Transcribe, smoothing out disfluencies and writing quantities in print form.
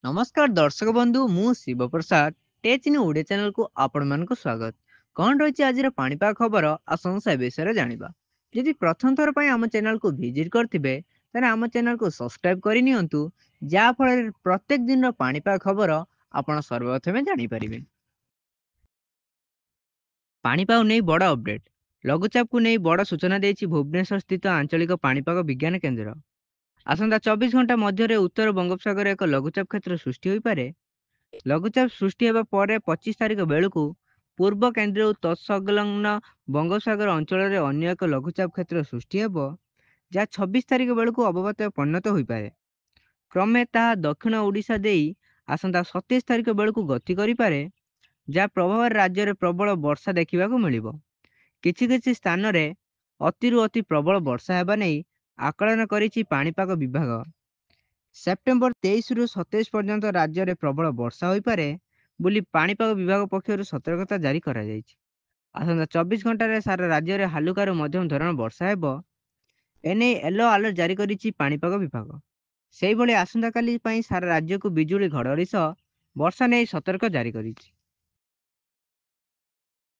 नमस्कार दर्शक बंधु मु शिव प्रसाद टेच इन ओडिया चैनल को आपण मानक स्वागत। कौन रही आज पाणीपाग खबर आसन से विषय जानिबा। यदि प्रथम थर पर आम चैनल को विजिट करथिबे तारे आम चैनल को सब्सक्राइब करि नियंतु, जा फल प्रत्येक दिन पाणीपाग खबर आपण सर्वप्रथमे जानि परिबे। पाणीपाग नहीं बड़ अपडेट। लघुचाप को नहीं बड़ सूचना देछि भुवनेश्वर स्थित आंचलिक पाणीपाग विज्ञान केंद्र। आसंता 24 घंटा मध्य उत्तर बंगोपसागर एक लघुचाप क्षेत्र सृष्टि होई पारे। लघुचाप सृष्टि ହେବା ପରେ 25 ତାରିଖ ବେଳକୁ ପୂର୍ବ କେନ୍ଦ୍ରୀୟ ଓ ତତ୍ସଂଲଗ୍ନ ବଙ୍ଗୋପସାଗର ଅଞ୍ଚଳରେ ଅନ୍ୟ ଏକ ଲଘୁଚାପ କ୍ଷେତ୍ର ସୃଷ୍ଟି ହେବ, ଯାହା 26 ତାରିଖ ବେଳକୁ ଅବବାତ୍ୟାରେ ପରିଣତ ହୋଇପାରେ। କ୍ରମେ ତାହା ଦକ୍ଷିଣ ଓଡ଼ିଶା ଦେଇ ଆସନ୍ତା 27 ତାରିଖ ବେଳକୁ ଗତି କରିପାରେ, ଯାହା ପ୍ରଭାବରେ ରାଜ୍ୟରେ ପ୍ରବଳ ବର୍ଷା ଦେଖିବାକୁ ମିଳିବ। କିଛି କିଛି ସ୍ଥାନରେ ଅତିରୁ ଅତି ପ୍ରବଳ ବର୍ଷା ହେବା ନେଇ ଆକଳନ କରିଛି ପାଣିପାଗ ବିଭାଗ। ସେପ୍ଟେମ୍ବର 23 ରୁ 27 ପର୍ଯ୍ୟନ୍ତ ରାଜ୍ୟରେ ପ୍ରବଳ ବର୍ଷା ହୋଇପାରେ ବୋଲି ପାଣିପାଗ ବିଭାଗ ପକ୍ଷରୁ ସତର୍କତା ଜାରି କରାଯାଇଛି। ଆସନ୍ତା 24 ଘଣ୍ଟାରେ ସାରା ରାଜ୍ୟରେ ହାଲୁକାରୁ ମଧ୍ୟମ ଧରଣର ବର୍ଷା ହେବ। ଏନେଇ ୟେଲୋ ଆଲର୍ଟ ଜାରି କରିଛି ପାଣିପାଗ ବିଭାଗ। ସେହିଭଳି ଆସନ୍ତାକାଲି ପାଇଁ ସାରା ରାଜ୍ୟକୁ ବିଜୁଳି ଘଡ଼ଘଡ଼ି ସହ ବର୍ଷା ନେଇ ସତର୍କ ଜାରି କରିଛି।